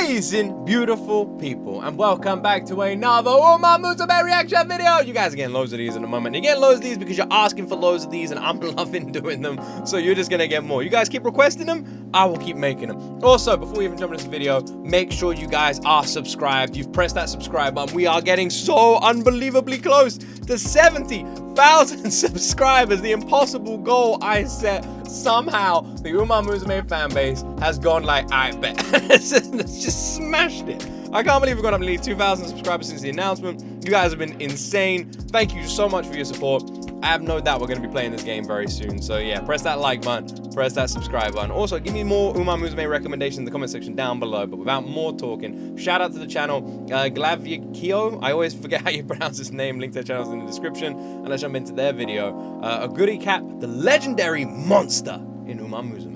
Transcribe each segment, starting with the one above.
Amazing, beautiful people, and welcome back to another Umamusume reaction video. You guys are getting loads of these in a moment. You're getting loads of these because you're asking for loads of these, and I'm loving doing them, so you're just gonna get more. You guys keep requesting them, I will keep making them. Also, before we even jump into this video, make sure you guys are subscribed. You've pressed that subscribe button. We are getting so unbelievably close to 70,000 subscribers, the impossible goal I set. Somehow, the Umamusume fan base has gone like, I bet. It's just smashed it. I can't believe we've got up nearly 2,000 subscribers since the announcement. You guys have been insane. Thank you so much for your support. I have no doubt we're going to be playing this game very soon. So yeah, press that like button, press that subscribe button. Also, give me more Umamusume recommendations in the comment section down below. But without more talking, shout out to the channel, Glaviakio. I always forget how you pronounce his name. Link to their channels in the description. And let's jump into their video. Oguri Cap, the legendary monster in Umamusume.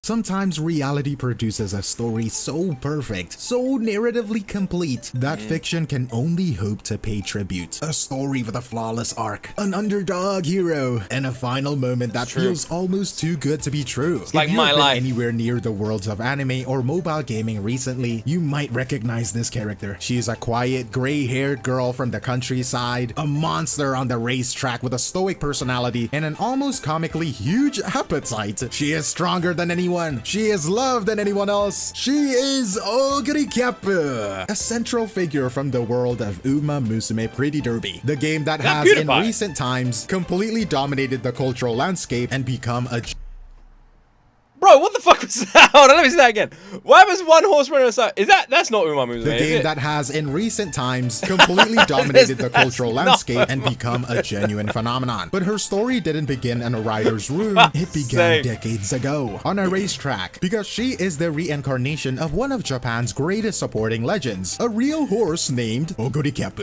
Sometimes reality produces a story so perfect, so narratively complete, that fiction can only hope to pay tribute. A story with a flawless arc, an underdog hero, and a final moment that feels almost too good to be true. It's like my life. Anywhere near the worlds of anime or mobile gaming recently, you might recognize this character. She is a quiet, gray-haired girl from the countryside, a monster on the racetrack with a stoic personality and an almost comically huge appetite. She is stronger than anyone. She is loved than anyone else. She is Oguri Cap, a central figure from the world of Umamusume Pretty Derby, the game that has in recent times completely dominated the cultural landscape and become a Bro, what the fuck was that? Hold on, let me see that again. Why was one horse running aside? That's not Umamusume, the game that has in recent times completely dominated the cultural landscape and become a genuine phenomenon. But her story didn't begin in a rider's room. It began decades ago on a racetrack, because she is the reincarnation of one of Japan's greatest supporting legends, a real horse named Oguri Cap,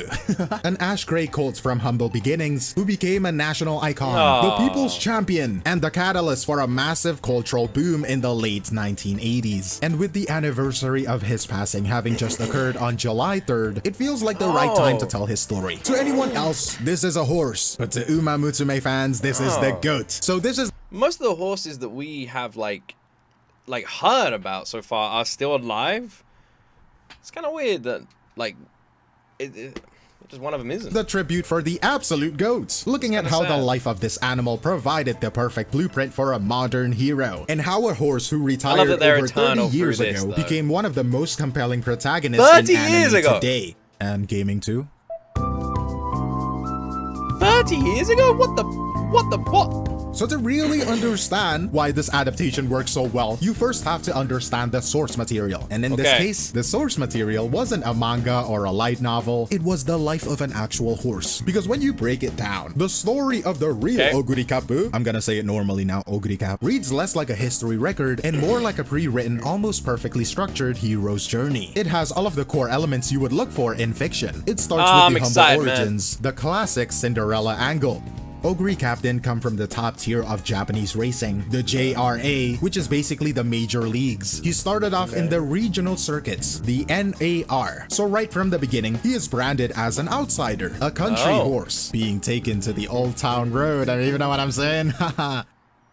an ash gray colt from humble beginnings who became a national icon, the people's champion, and the catalyst for a massive cultural boom in the late 1980s. And with the anniversary of his passing having just occurred on July 3rd, it feels like the right time to tell his story. To anyone else, this is a horse, but to Umamusume fans, this is the GOAT. So this is most of the horses that we have like heard about so far are still alive. It's kind of weird that just one of them isn't. The tribute for the absolute GOAT, looking at how the life of this animal provided the perfect blueprint for a modern hero, and how a horse who retired over 30 years ago became one of the most compelling protagonists in anime today. And gaming too. 30 years ago? What? So to really understand why this adaptation works so well, you first have to understand the source material. And in this case, the source material wasn't a manga or a light novel, it was the life of an actual horse. Because when you break it down, the story of the real Oguri Cap, I'm gonna say it normally now, Oguri Cap, reads less like a history record and more like a pre-written, almost perfectly structured hero's journey. It has all of the core elements you would look for in fiction. It starts with the humble origins, the classic Cinderella angle. Oguri Cap didn't come from the top tier of Japanese racing, the JRA, which is basically the major leagues. He started off in the regional circuits, the NAR. So right from the beginning, he is branded as an outsider, a country horse, being taken to the Old Town Road. I don't even know what I'm saying. Haha.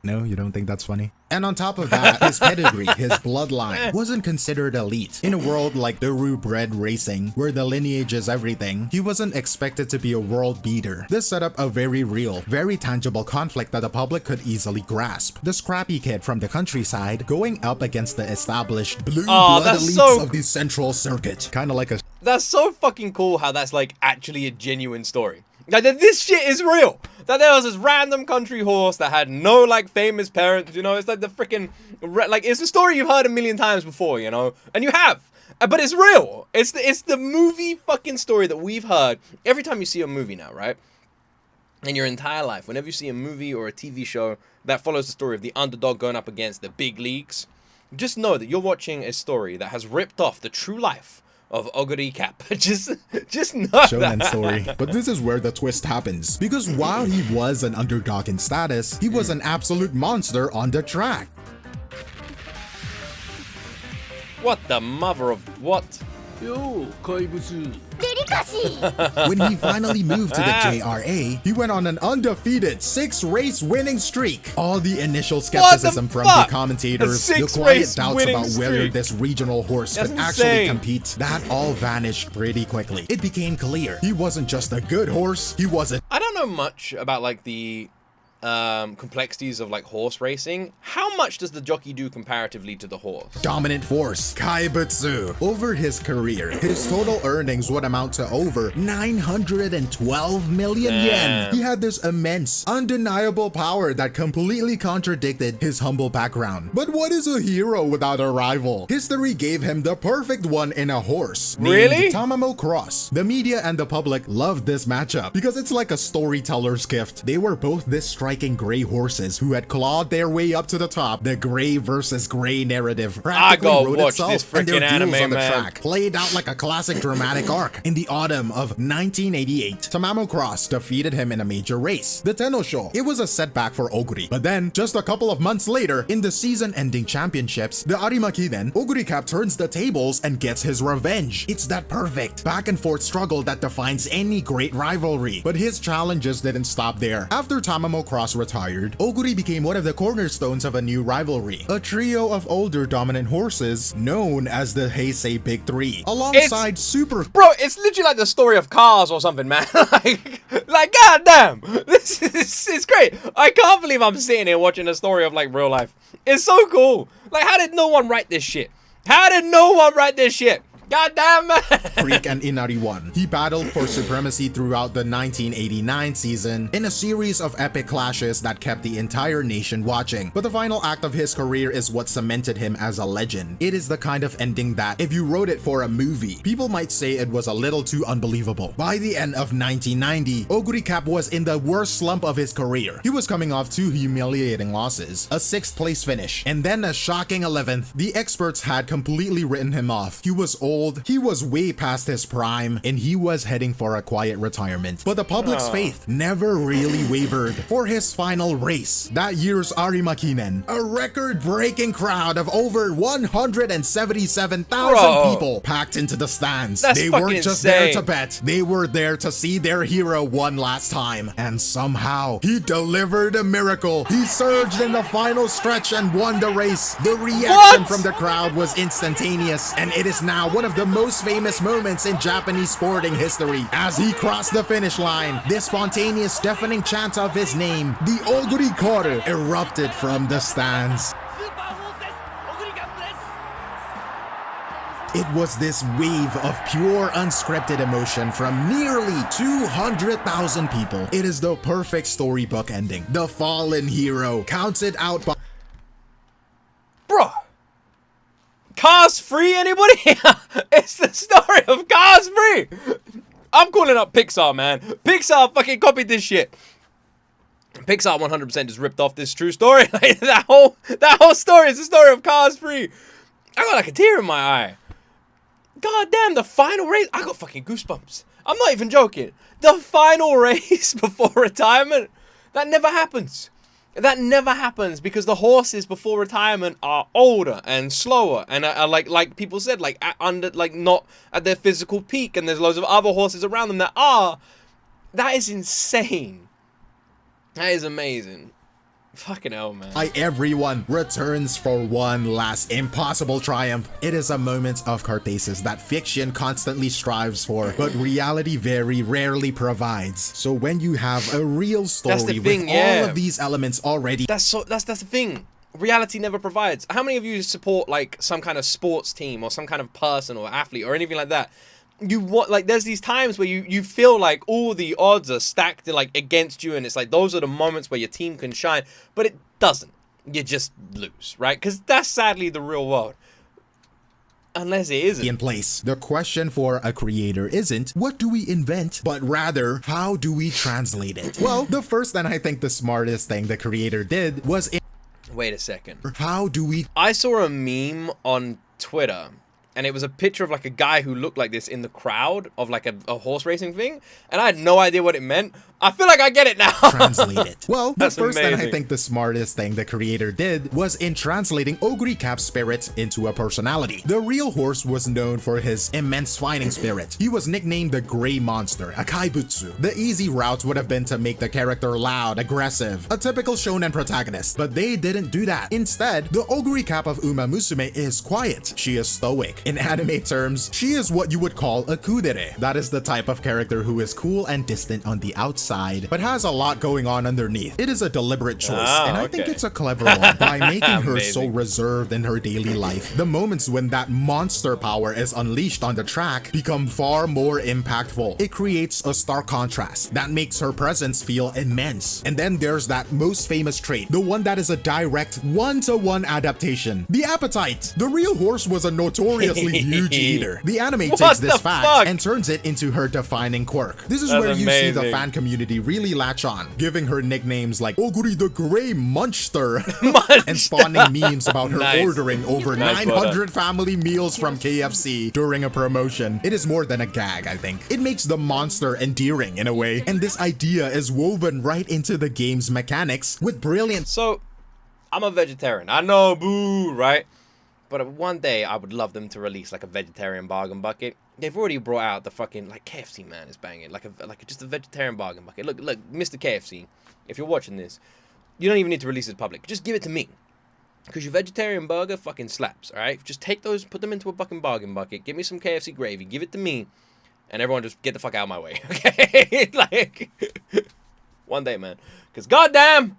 No, you don't think that's funny? And on top of that, his pedigree, his bloodline, wasn't considered elite. In a world like thoroughbred racing, where the lineage is everything, he wasn't expected to be a world beater. This set up a very real, very tangible conflict that the public could easily grasp. The scrappy kid from the countryside going up against the established blue blood elites of the central circuit. Kinda like a... That's so fucking cool how that's like actually a genuine story. Like, this shit is real. That there was this random country horse that had no, like, famous parents, you know? It's like the freaking... Like, it's a story you've heard a million times before, you know? And you have. But it's real. It's the movie fucking story that we've heard. Every time you see a movie now, right? In your entire life, whenever you see a movie or a TV show that follows the story of the underdog going up against the big leagues, just know that you're watching a story that has ripped off the true life of Oguri Cap. just know Shonen story. But this is where the twist happens. Because while he was an underdog in status, he was an absolute monster on the track. What the mother of what? Yo, 怪物。デリカ When he finally moved to the JRA, he went on an undefeated 6-race winning streak. All the initial skepticism from the commentators, the quiet doubts about whether this regional horse could actually compete, that all vanished pretty quickly. It became clear he wasn't just a good horse, he wasn't. I don't know much about like the complexities of like horse racing. How much does the jockey do comparatively to the horse? Dominant force, Kaibutsu. Over his career, his total earnings would amount to over 912 million yen. He had this immense, undeniable power that completely contradicted his humble background. But what is a hero without a rival? History gave him the perfect one in a horse. Really? Tamamo Cross. The media and the public loved this matchup because it's like a storyteller's gift. They were both this striking gray horses who had clawed their way up to the top. The gray versus gray narrative practically wrote itself, and their duels on the track played out like a classic dramatic arc. In the autumn of 1988, Tamamo Cross defeated him in a major race, the Tennosho. It was a setback for Oguri, but then just a couple of months later, in the season-ending championships, the Arimakinen, Oguri Cap turns the tables and gets his revenge. It's that perfect back-and-forth struggle that defines any great rivalry. But his challenges didn't stop there. After Tamamo Cross retired, Oguri became one of the cornerstones of a new rivalry, a trio of older dominant horses known as the Heisei Big Three, alongside Bro, it's literally like the story of Cars or something, man. like goddamn, this is great. I can't believe I'm sitting here watching a story of like real life. It's so cool. Like, how did no one write this shit? How did no one write this shit? Goddamn, man. Freak and Inari won. He battled for supremacy throughout the 1989 season in a series of epic clashes that kept the entire nation watching. But the final act of his career is what cemented him as a legend. It is the kind of ending that, if you wrote it for a movie, people might say it was a little too unbelievable. By the end of 1990, Oguri Cap was in the worst slump of his career. He was coming off 2 humiliating losses, a 6th place finish, and then a shocking 11th. The experts had completely written him off. He was old, he was way past his prime, and he was heading for a quiet retirement. But the public's faith never really wavered. For his final race, that year's Arimakinen, a record-breaking crowd of over 177,000 people packed into the stands. They weren't just there to bet, they were there to see their hero one last time. And somehow, he delivered a miracle. He surged in the final stretch and won the race. The reaction from the crowd was instantaneous, and it is now one of the most famous moments in Japanese sporting history. As he crossed the finish line, the spontaneous deafening chant of his name, the Oguri Koru, erupted from the stands. It was this wave of pure unscripted emotion from nearly 200,000 people. It is the perfect storybook ending. The fallen hero counted out by... Bro! Cars Free, anybody? It's the story of Cars Free. I'm calling up Pixar, man. Pixar fucking copied this shit. Pixar 100% just ripped off this true story. Like, that whole story is the story of Cars Free. I got like a tear in my eye. God damn, the final race. I got fucking goosebumps. I'm not even joking. The final race before retirement. That never happens. That never happens because the horses before retirement are older and slower and are like people said, like not at their physical peak, and there's loads of other horses around them that are. That is insane. That is amazing. Fucking hell, man. Everyone returns for one last impossible triumph. It is a moment of catharsis that fiction constantly strives for, but reality very rarely provides. So when you have a real story with all of these elements already, that's the thing. Reality never provides. How many of you support like some kind of sports team or some kind of person or athlete or anything like that? You want, like, there's these times where you feel like all the odds are stacked like against you, and it's like those are the moments where your team can shine, but it doesn't. You just lose, right? Because that's sadly the real world. Unless it isn't in place. The question for a creator isn't what do we invent, but rather how do we translate it? Well, the first and I think the smartest thing the creator did was wait a second. How do we... I saw a meme on Twitter and it was a picture of like a guy who looked like this in the crowd of like a horse racing thing, and I had no idea what it meant. I feel like I get it now. Translate it. Well, the That's first and I amazing. think the smartest thing the creator did was in translating Oguri Cap's spirit into a personality. The real horse was known for his immense fighting spirit. He was nicknamed the Gray Monster, a Kaibutsu. The easy route would have been to make the character loud, aggressive, a typical shonen protagonist, but they didn't do that. Instead, the Oguri Cap of Umamusume is quiet. She is stoic. In anime terms, she is what you would call a kudere. That is the type of character who is cool and distant on the outside, but has a lot going on underneath. It is a deliberate choice, and I think it's a clever one. By making her so reserved in her daily life, the moments when that monster power is unleashed on the track become far more impactful. It creates a stark contrast that makes her presence feel immense. And then there's that most famous trait, the one that is a direct one-to-one adaptation. The appetite! The real horse was a notoriously huge eater. The anime takes this fact and turns it into her defining quirk. This is where you see the fan community really latch on, giving her nicknames like Oguri the Grey Munchster and spawning memes about her ordering over 900 family meals from KFC during a promotion. It is more than a gag, I think. It makes the monster endearing in a way, and this idea is woven right into the game's mechanics with brilliant. So, I'm a vegetarian. I know, boo, right? But one day, I would love them to release like a vegetarian bargain bucket. They've already brought out the fucking, like, KFC, man, is banging. Like just a vegetarian bargain bucket. Look, Mr. KFC, if you're watching this, you don't even need to release it public. Just give it to me. Because your vegetarian burger fucking slaps, alright? Just take those, put them into a fucking bargain bucket, give me some KFC gravy, give it to me, and everyone just get the fuck out of my way, okay? Like, one day, man. Because goddamn,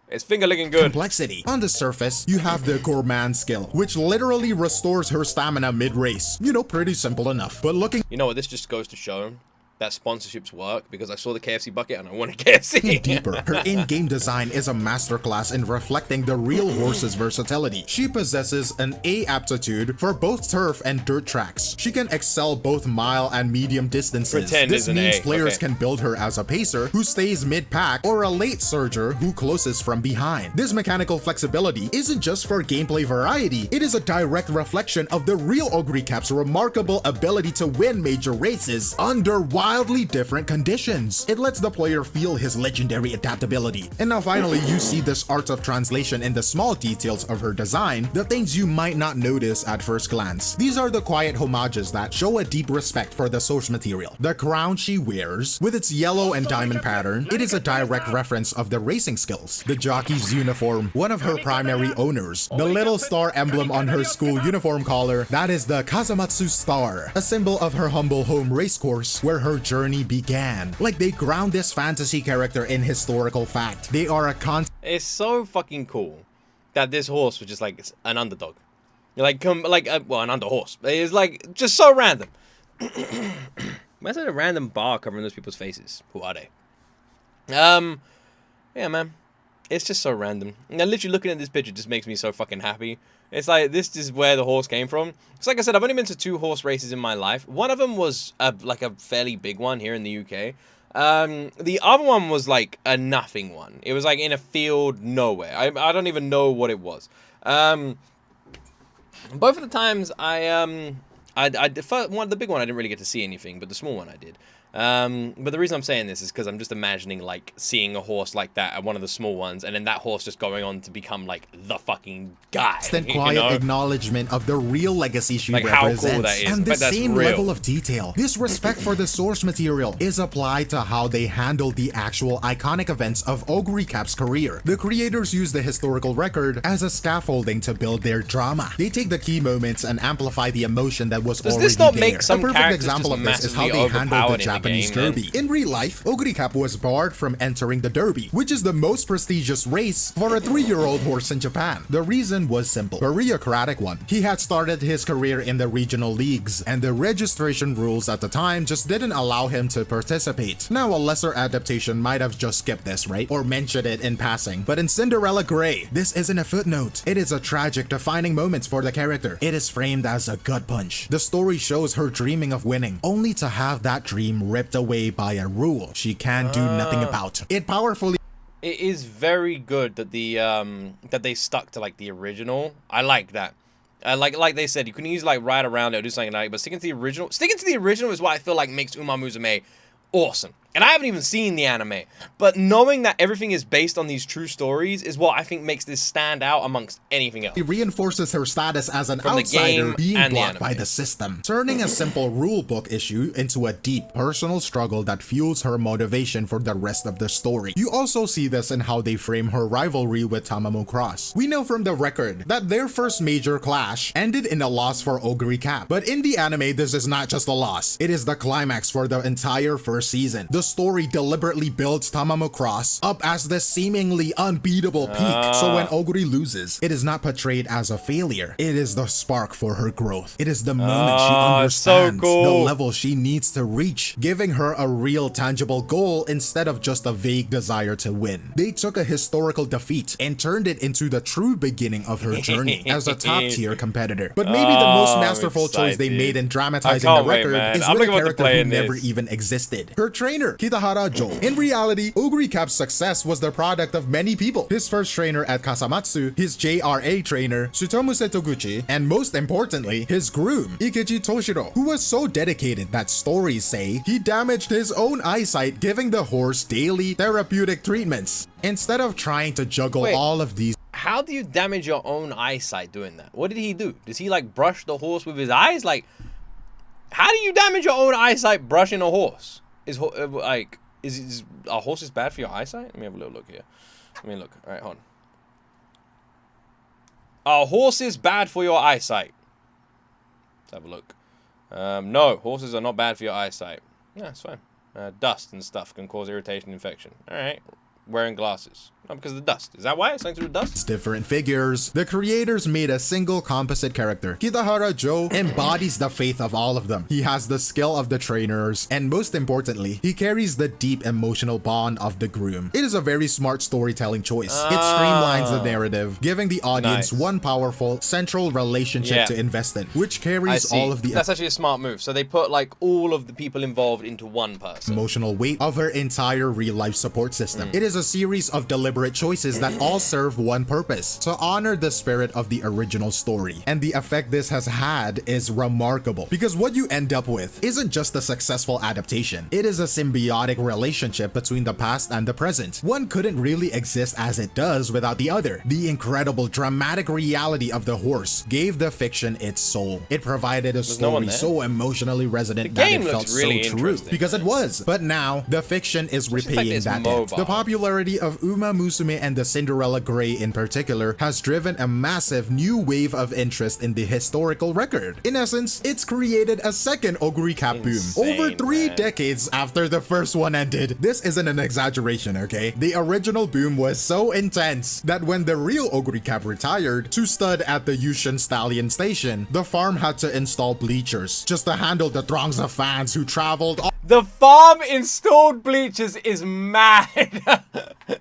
it's finger licking good. Complexity. On the surface, you have the gourmand skill, which literally restores her stamina mid-race. You know, pretty simple enough. But looking, you know what, this just goes to show that sponsorships work, because I saw the KFC bucket and I wanted KFC. Deeper, her in-game design is a masterclass in reflecting the real horse's versatility. She possesses an A aptitude for both turf and dirt tracks. She can excel both mile and medium distances. This means players can build her as a pacer who stays mid-pack or a late surger who closes from behind. This mechanical flexibility isn't just for gameplay variety, it is a direct reflection of the real Oguri Cap's remarkable ability to win major races under wildly different conditions. It lets the player feel his legendary adaptability. And now finally, you see this art of translation in the small details of her design, the things you might not notice at first glance. These are the quiet homages that show a deep respect for the source material. The crown she wears, with its yellow and diamond pattern, it is a direct reference of the racing skills. The jockey's uniform, one of her primary owners. The little star emblem on her school uniform collar, that is the Kazamatsu star, a symbol of her humble home racecourse where her journey began. Like, they ground this fantasy character in historical fact. They are a It's so fucking cool that this horse was just like an underdog. You're like, well, an under horse. It's like just so random. Imagine a random bar covering those people's faces. Who are they? Yeah, man. It's just so random. And literally looking at this picture just makes me so fucking happy. It's like, this is where the horse came from. It's like I said, I've only been to 2 horse races in my life. One of them was like a fairly big one here in the UK. The other one was like a nothing one. It was like in a field nowhere. I don't even know what it was. Both of the times the big one I didn't really get to see anything, but the small one I did. But the reason I'm saying this is because I'm just imagining like seeing a horse like that at one of the small ones, and then that horse just going on to become like the fucking guy. Constant quiet acknowledgement of the real legacy she like represents. How cool that is. And the same level of detail. This respect for the source material is applied to how they handle the actual iconic events of Oguri Cap's career. The creators use the historical record as a scaffolding to build their drama. They take the key moments and amplify the emotion that was already this not there. make some a perfect example of this is how they handled the Japanese Derby. In real life, Oguri Cap was barred from entering the Derby, which is the most prestigious race for a 3-year-old horse in Japan. The reason was simple, a bureaucratic one. He had started his career in the regional leagues, and the registration rules at the time just didn't allow him to participate. Now, a lesser adaptation might have just skipped this, right? Or mentioned it in passing. But in Cinderella Grey, this isn't a footnote. It is a tragic, defining moment for the character. It is framed as a gut punch. The story shows her dreaming of winning, only to have that dream ripped away by a rule she can do nothing about. It powerfully. It is very good that the that they stuck to like the original. I like that. Like they said, you can easily like ride around it or do something like it, but sticking to the original is what I feel like makes Umamusume awesome. And I haven't even seen the anime, but knowing that everything is based on these true stories is what I think makes this stand out amongst anything else. It reinforces her status as an outsider being blocked by the system, turning a simple rulebook issue into a deep personal struggle that fuels her motivation for the rest of the story. You also see this in how they frame her rivalry with Tamamo Cross. We know from the record that their first major clash ended in a loss for Oguri Cap, but in the anime this is not just a loss, it is the climax for the entire first season. The story deliberately builds Tamamo Cross up as the seemingly unbeatable peak, so when Oguri loses, it is not portrayed as a failure. It is the spark for her growth. It is the moment she understands the level she needs to reach, giving her a real tangible goal instead of just a vague desire to win. They took a historical defeat and turned it into the true beginning of her journey as a top-tier competitor. But maybe the most masterful choice they made in dramatizing the record is with a character who never even existed. Her trainer, Kitahara Jo. In reality, Oguri Cap's success was the product of many people. His first trainer at Kasamatsu, his JRA trainer, Tsutomuse Toguchi, and most importantly, his groom, Ikechi Toshiro, who was so dedicated that stories say he damaged his own eyesight giving the horse daily therapeutic treatments. Instead of trying to juggle all of these. How do you damage your own eyesight doing that? What did he do? Does he like brush the horse with his eyes? Like, how do you damage your own eyesight brushing a horse? Is a horse is bad for your eyesight? Let me have a little look here. Let me look. All right, hold on. A horse is bad for your eyesight. Let's have a look. No, horses are not bad for your eyesight. Yeah, it's fine. Dust and stuff can cause irritation and infection. All right. Wearing glasses. No, because of the dust. Is that why? It's something to do with dust? Different figures. The creators made a single composite character. Kitahara Jo embodies the faith of all of them. He has the skill of the trainers, and most importantly, he carries the deep emotional bond of the groom. It is a very smart storytelling choice. It streamlines the narrative, giving the audience one powerful, central relationship to invest in, which carries all of the... That's actually a smart move. So they put like all of the people involved into one person. Emotional weight of her entire real-life support system. It is a series of deliberate choices that all serve one purpose: to honor the spirit of the original story. And the effect this has had is remarkable, because what you end up with isn't just a successful adaptation. It is a symbiotic relationship between the past and the present. One couldn't really exist as it does without the other. The incredible dramatic reality of the horse gave the fiction its soul. It provided a story so emotionally resonant that it felt so true, because it was. But now the fiction is repaying that debt. The popularity of Umamusume and the Cinderella Grey in particular has driven a massive new wave of interest in the historical record. In essence, it's created a second Oguri Cap boom. Over 3 decades after the first one ended. This isn't an exaggeration, okay? The original boom was so intense that when the real Oguri Cap retired to stud at the Yushin Stallion Station, the farm had to install bleachers just to handle the throngs of fans who traveled. The farm installed bleachers is mad.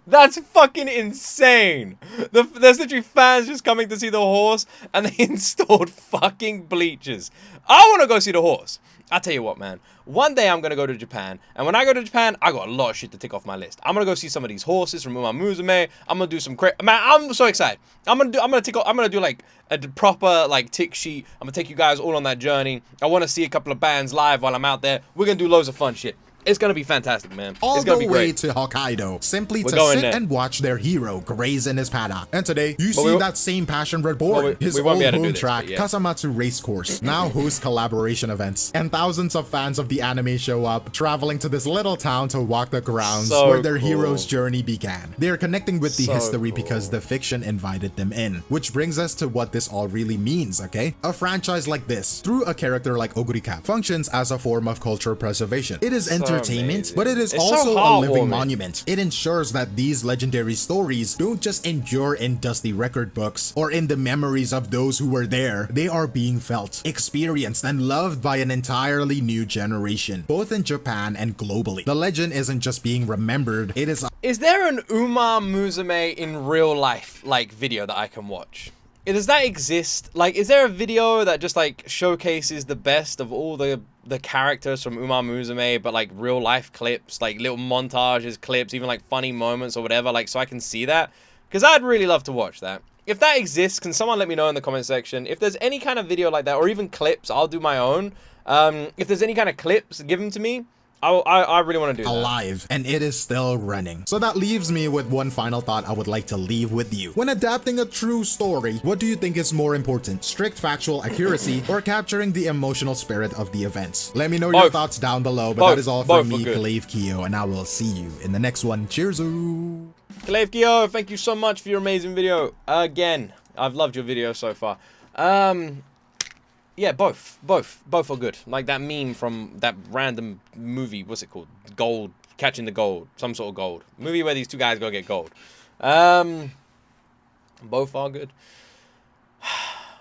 That's fucking insane. There's literally fans just coming to see the horse, and they installed fucking bleachers. I want to go see the horse. I'll tell you what, man. One day I'm going to go to Japan, and when I go to Japan, I got a lot of shit to tick off my list. I'm going to go see some of these horses from Umamusume. I'm going to do some man, I'm so excited. I'm going to do like a proper like tick sheet. I'm going to take you guys all on that journey. I want to see a couple of bands live while I'm out there. We're going to do loads of fun shit. It's gonna be fantastic, man. It's gonna be great. All the way to Hokkaido, simply to sit and watch their hero graze in his paddock. And today, you see that same passion reborn. His old home track, Kasamatsu Racecourse, now hosts collaboration events. And thousands of fans of the anime show up, traveling to this little town to walk the grounds where their hero's journey began. They are connecting with the history because the fiction invited them in. Which brings us to what this all really means, okay? A franchise like this, through a character like Oguri Cap, functions as a form of cultural preservation. It is entertainment, but it is also a living monument. It ensures that these legendary stories don't just endure in dusty record books or in the memories of those who were there. They are being felt, experienced, and loved by an entirely new generation, both in Japan and globally. The legend isn't just being remembered, it is... Is there an Umamusume in real life, like, video that I can watch? Does that exist? Like, is there a video that just, like, showcases the best of all the characters from Umamusume, but, like, real life clips, like, little montages, clips, even, like, funny moments or whatever, like, so I can see that? Because I'd really love to watch that. If that exists, can someone let me know in the comment section? If there's any kind of video like that, or even clips, I'll do my own. If there's any kind of clips, give them to me. I really want to do that. Alive, and it is still running. So that leaves me with one final thought I would like to leave with you. When adapting a true story, what do you think is more important? Strict factual accuracy or capturing the emotional spirit of the events? Let me know your thoughts down below, but that is all from me, Clave Keo, and I will see you in the next one. Cheers! Clave Keo, thank you so much for your amazing video. Again, I've loved your video so far. Yeah, both are good. Like that meme from that random movie, what's it called? Gold, Catching the Gold, some sort of gold. Movie where these two guys go get gold. Both are good.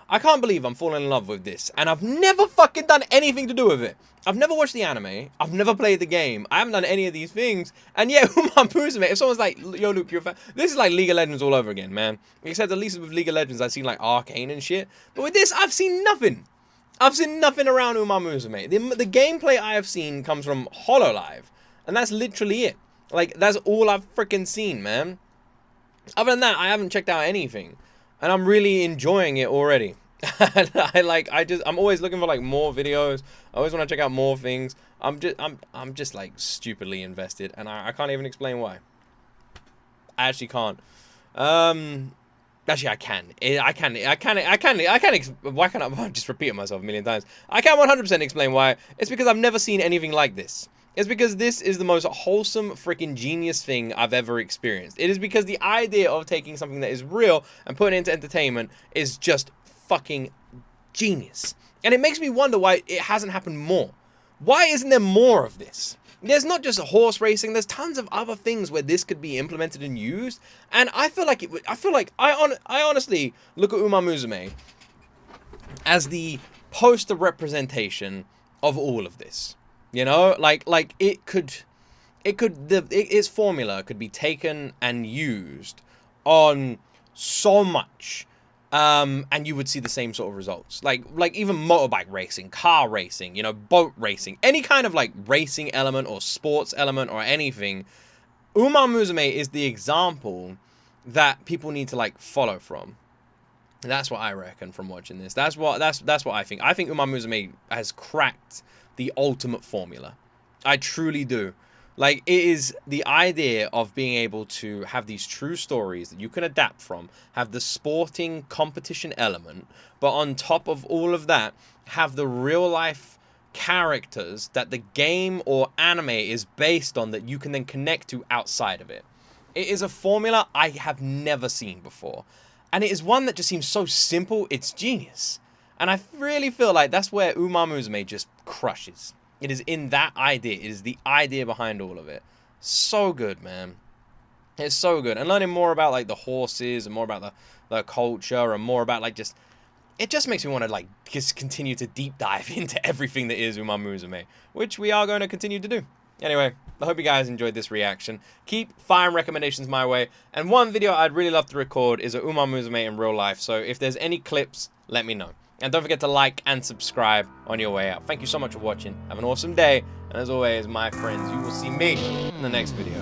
I can't believe I'm falling in love with this, and I've never fucking done anything to do with it. I've never watched the anime. I've never played the game. I haven't done any of these things. And yet, Umamusume, if someone's like, yo, Luke, you're a fan, this is like League of Legends all over again, man. Except at least with League of Legends, I've seen like Arcane and shit. But with this, I've seen nothing. I've seen nothing around Umamusume. The gameplay I have seen comes from Hololive. And that's literally it. Like, that's all I've freaking seen, man. Other than that, I haven't checked out anything. And I'm really enjoying it already. I'm always looking for like more videos. I always want to check out more things. I'm just like stupidly invested, and I can't even explain why. I actually can't. Actually, I can. Why can't I? I'm just repeating myself a million times. I can 100% explain why. It's because I've never seen anything like this. It's because this is the most wholesome freaking genius thing I've ever experienced. It is because the idea of taking something that is real and putting it into entertainment is just fucking genius. And it makes me wonder why it hasn't happened more. Why isn't there more of this? There's not just horse racing. There's tons of other things where this could be implemented and used. And I feel like I honestly look at Umamusume as the poster representation of all of this. You know, like its formula could be taken and used on so much. And you would see the same sort of results. Like even motorbike racing, car racing, you know, boat racing, any kind of like racing element or sports element or anything. Umamusume is the example that people need to like follow from. That's what I reckon from watching this. That's what I think. I think Umamusume has cracked the ultimate formula. I truly do. Like, it is the idea of being able to have these true stories that you can adapt from, have the sporting competition element, but on top of all of that, have the real life characters that the game or anime is based on that you can then connect to outside of it. It is a formula I have never seen before. And it is one that just seems so simple, it's genius. And I really feel like that's where Umamusume just crushes. It is in that idea. It is the idea behind all of it. So good, man. It's so good. And learning more about like the horses and more about the culture and more about like just... It just makes me want to like just continue to deep dive into everything that is Umamusume, which we are going to continue to do. Anyway, I hope you guys enjoyed this reaction. Keep firing recommendations my way. And one video I'd really love to record is a Umamusume in real life. So if there's any clips, let me know. And don't forget to like and subscribe on your way out. Thank you so much for watching. Have an awesome day. And as always, my friends, you will see me in the next video.